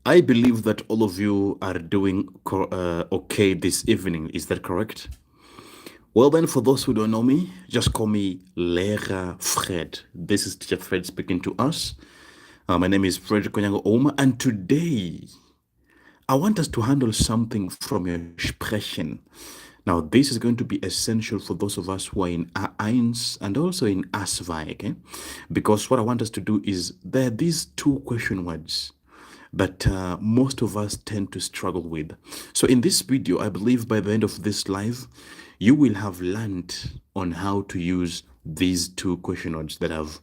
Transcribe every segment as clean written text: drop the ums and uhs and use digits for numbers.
I believe that all of you are doing okay this evening. Is that correct? Well, then, for those who don't know me, just call me Lehrer Fred. This is Teacher Fred speaking to us. My name is Fred Konyango Oma, and today I want us to handle something from your Sprechen. Now, this is going to be essential for those of us who are in A1 and also in A2, okay? Because what I want us to do is there are these two question words that most of us tend to struggle with. So in this video, I believe by the end of this live, you will have learned on how to use these two question words that I've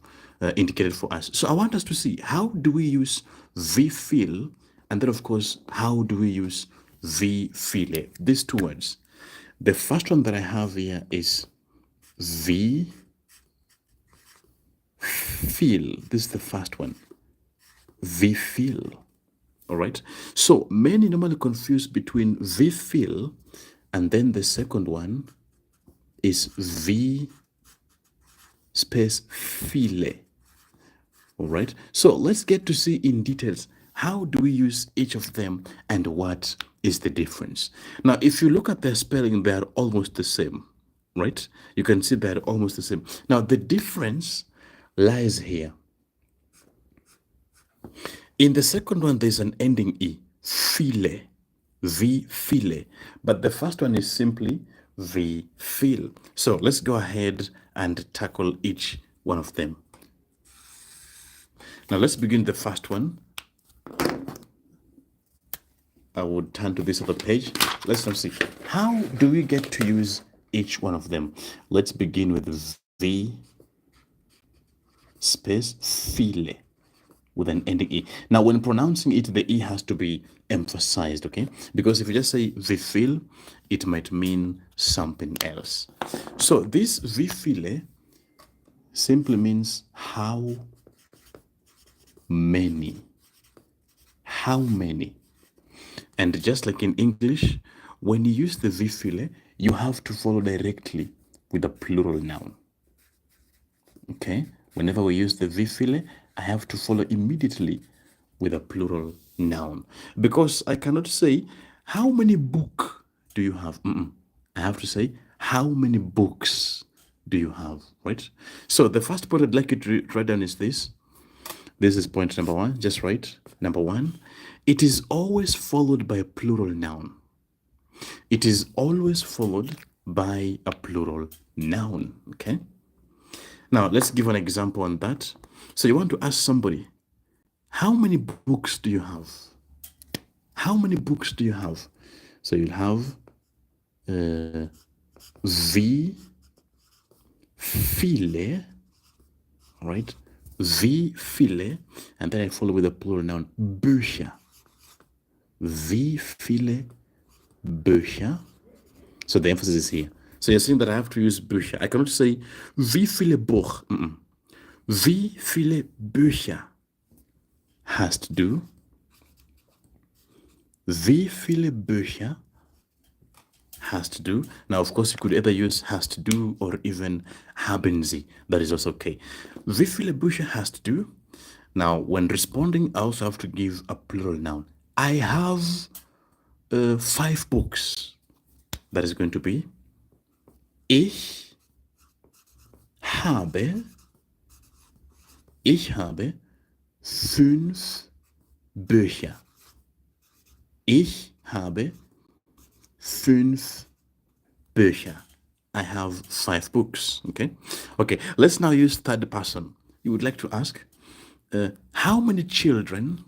indicated for us. So I want us to see, how do we use wie viel, and then of course, how do we use wie viele, these two words. The first one that I have here is wie viel. This is the first one. Wie viel. All right. So many normally confuse between wie viel and then the second one is wie space viele. All right. So let's get to see in details, how do we use each of them and what is the difference? Now, if you look at their spelling, they are almost the same, right? You can see they're almost the same. Now, the difference lies here. In the second one, there's an ending E, viele, wie viele. But the first one is simply wie viel. So let's go ahead and tackle each one of them. Now let's begin the first one. I would turn to this other page. Let's now see, how do we get to use each one of them? Let's begin with wie space viele with an ending E. Now, when pronouncing it, the E has to be emphasized, okay? Because if you just say wie viel, it might mean something else. So this wie viele simply means how many. How many. And just like in English, when you use the wie viele, you have to follow directly with a plural noun. Okay? Whenever we use the wie viele, I have to follow immediately with a plural noun. Because I cannot say, how many books do you have? I have to say, how many books do you have, right? So the first point I'd like you to write down is this. This is point number one. Just write number one. It is always followed by a plural noun. It is always followed by a plural noun, okay? Now, let's give an example on that. So you want to ask somebody, how many books do you have? How many books do you have? So you'll have wie viele, right? Wie viele, and then I follow with a plural noun, Bücher. Wie viele Bücher? So the emphasis is here. So you're saying that I have to use Bücher. I cannot say wie viele Buch. Wie viele Bücher has to do. Wie viele Bücher has to do. Now, of course, you could either use has to do or even haben Sie. That is also okay. Wie viele Bücher has to do. Now, when responding, I also have to give a plural noun. I have 5 books. That is going to be Ich habe 5 Bücher. Ich habe 5 Bücher. I have 5 books. Okay. Okay. Let's now use third person. You would like to ask, how many children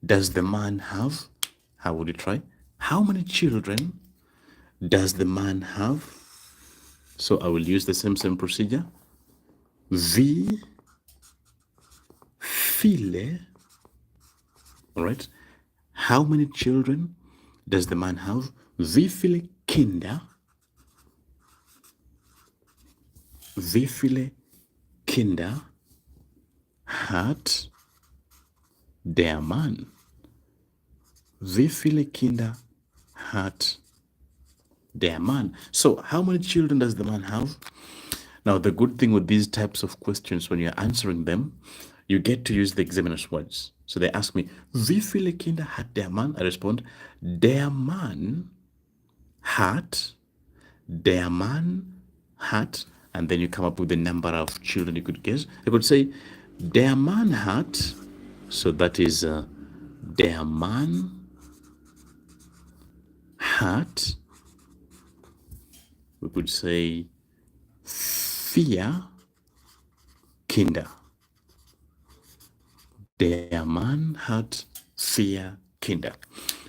does the man have? How would you try? How many children does the man have? So I will use the same procedure. Wie viele, all right? How many children does the man have? Wie viele Kinder? Wie viele Kinder hat der Mann? Wie viele Kinder hat der Mann? So, how many children does the man have? Now, the good thing with these types of questions, when you're answering them, you get to use the examiner's words. So they ask me, wie viele Kinder hat der Mann? I respond, der Mann hat, der Mann hat, and then you come up with the number of children you could guess. You could say, der Mann hat, so that is der Mann hat, we could say 4 Kinder. Der Mann hat 4 Kinder.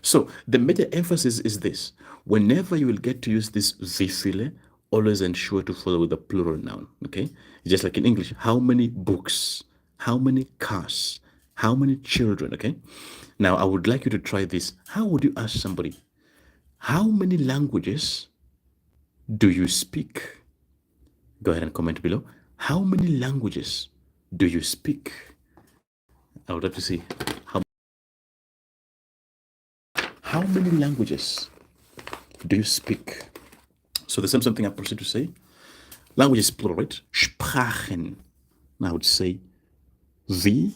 So the major emphasis is this. Whenever you will get to use this wie viele, always ensure to follow with the plural noun. Okay? Just like in English, how many books, how many cars, how many children. Okay? Now I would like you to try this. How would you ask somebody, how many languages do you speak? Go ahead and comment below. How many languages do you speak? I would like to see how many languages do you speak? So the same thing I proceed to say. Language is plural, right? Sprachen. Now I would say wie,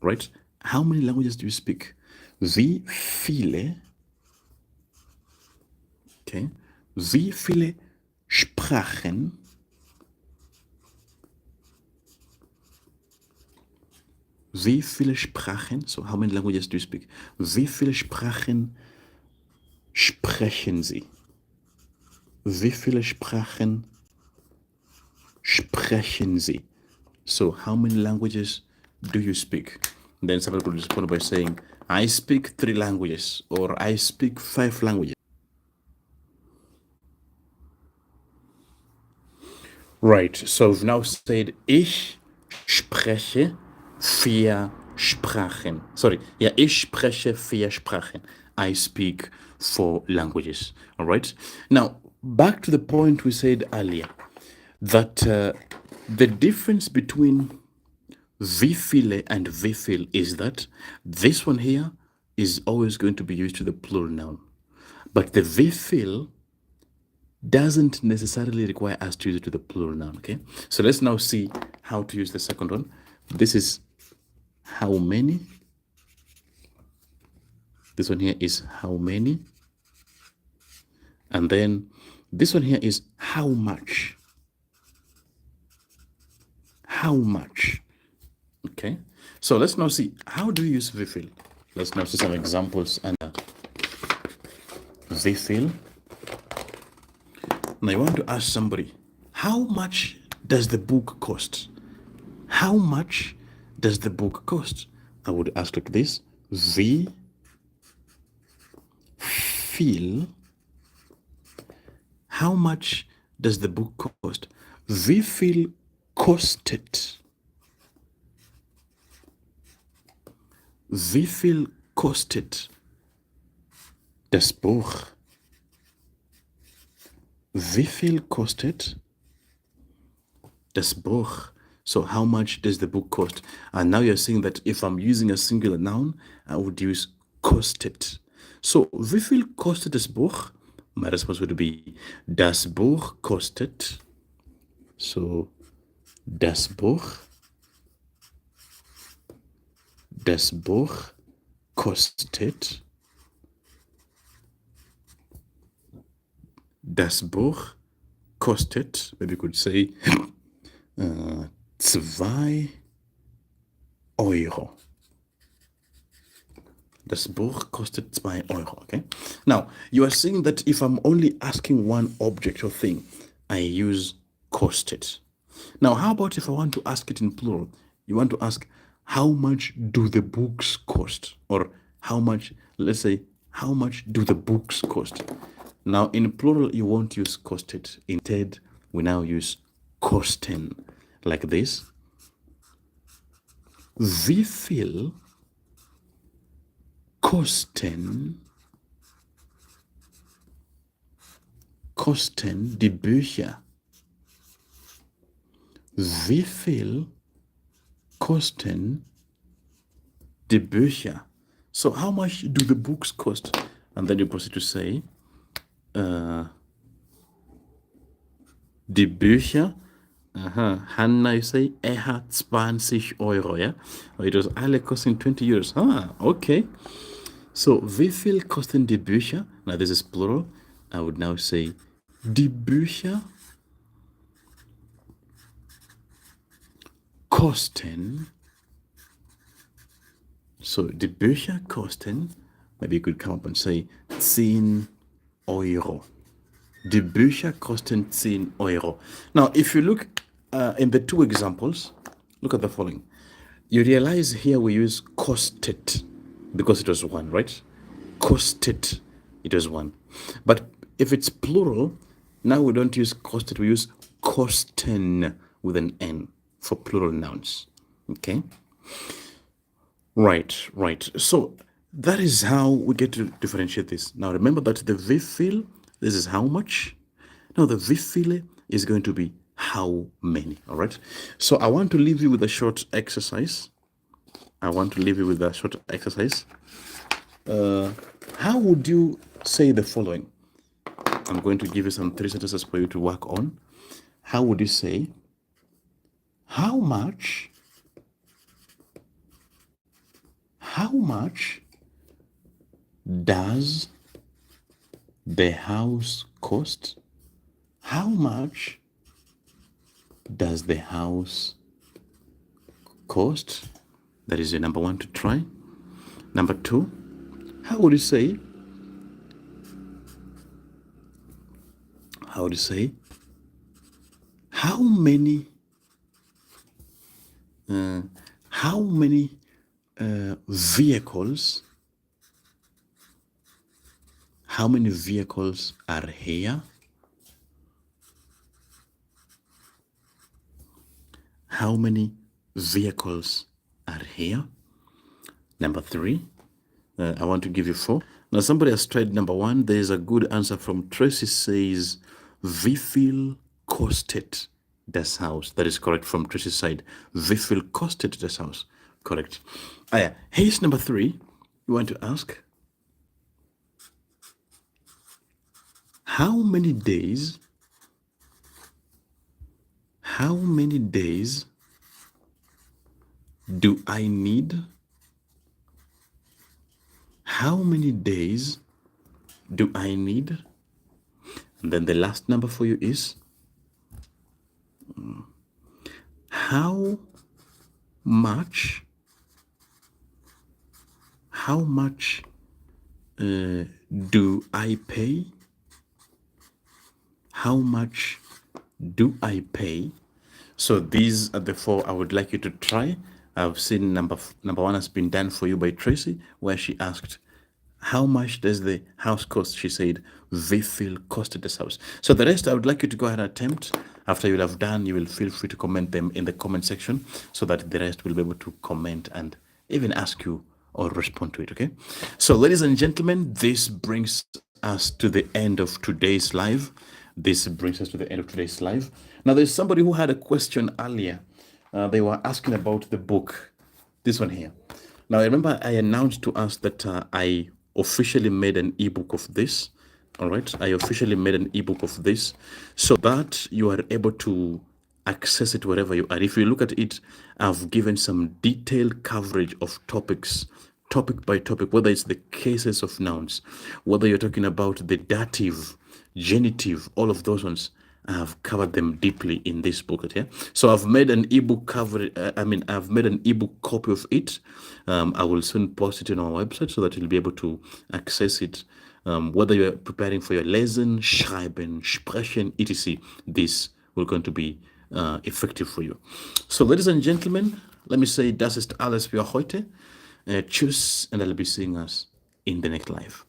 right? How many languages do you speak? Wie viele? Okay. Wie viele Sprachen? Wie viele Sprachen? So how many languages do you speak? Wie viele Sprachen sprechen Sie? Wie viele Sprachen sprechen Sie? So how many languages do you speak? And then somebody could respond by saying, I speak 3 languages, or I speak 5 languages. Right, so we've now said, ich spreche 4 Sprachen. Sorry, yeah, ich spreche 4 Sprachen. I speak 4 languages. All right. Now, back to the point we said earlier, that the difference between wie viele and wie viel is that this one here is always going to be used to the plural noun. But the wie viel doesn't necessarily require us to use it to the plural noun, okay? So let's now see how to use the second one. This is how many. This one here is how many. And then this one here is how much. How much. Okay? So let's now see, how do you use wie viel? Let's now see some examples and wie viel. Now I want to ask somebody, how much does the book cost? How much does the book cost? I would ask like this, wie viel, how much does the book cost? Wie viel kostet? Wie viel kostet das Buch? Wie viel kostet das Buch? So how much does the book cost? And now you're saying that if I'm using a singular noun, I would use kostet. So wie viel kostet das Buch? My response would be das Buch kostet. So das Buch kostet. Das Buch kostet, maybe you could say 2 Euro. Das Buch kostet 2 Euro, okay? Now, you are saying that if I'm only asking one object or thing, I use kostet. Now, how about if I want to ask it in plural? You want to ask, how much do the books cost? Or how much, let's say, how much do the books cost? Now, in plural, you won't use kostet. Instead, we now use kosten, like this. Wie viel kosten die Bücher? Wie viel kosten die Bücher? So how much do the books cost? And then you proceed to say, die Bücher Aha. Hannah, you say, hat 20 Euro, yeah? It was alle costing 20 euros. Ah, okay. So, wie viel kosten die Bücher? Now, this is plural. I would now say, die Bücher kosten. So, die Bücher kosten. Maybe you could come up and say 10 Euro. Die Bücher kosten 10 Euro. Now, if you look in the two examples, look at the following. You realize here we use costed because it was one, right? Costed, it was one. But if it's plural, now we don't use costed, we use kosten with an N for plural nouns. Okay? Right. So that is how we get to differentiate this. Now remember that the wie viel, this is how much. Now the wie viele is going to be how many, all right? So I want to leave you with a short exercise. How would you say the following? I'm going to give you some 3 sentences for you to work on. How would you say, how much does the house cost? How much does the house cost? That is your number one to try. Number two, how would you say, how many vehicles are here? How many vehicles are here? Number three, I want to give you 4. Now somebody has tried number 1. There is a good answer from Tracy, says, wie viel kostet das Haus? That is correct from Tracy's side. Wie viel kostet das Haus? Correct. Here's number 3. You want to ask, how many days do I need? How many days do I need? And then the last number for you is, how much do I pay? How much do I pay? So these are the 4 I would like you to try. I've seen number 1 has been done for you by Tracy, where she asked, how much does the house cost? She said, wie viel kostet das Haus? So the rest I would like you to go ahead and attempt. After you have done, you will feel free to comment them in the comment section so that the rest will be able to comment and even ask you or respond to it, okay? So ladies and gentlemen, this brings us to the end of today's live. Now there's somebody who had a question earlier. They were asking about the book, this one here. Now I remember I announced to us that I officially made an ebook of this. All right, I officially made an ebook of this so that you are able to access it wherever you are. If you look at it, I've given some detailed coverage of topics, topic by topic, whether it's the cases of nouns, whether you're talking about the dative, genitive, all of those ones. I've covered them deeply in this book, okay? So I've made an ebook cover. I've made an ebook copy of it. I will soon post it on our website so that you'll be able to access it. Whether you're preparing for your lesson, schreiben, sprechen, etc., this will going to be effective for you. So, ladies and gentlemen, let me say, das ist alles für heute. Tschüss, and I'll be seeing us in the next live.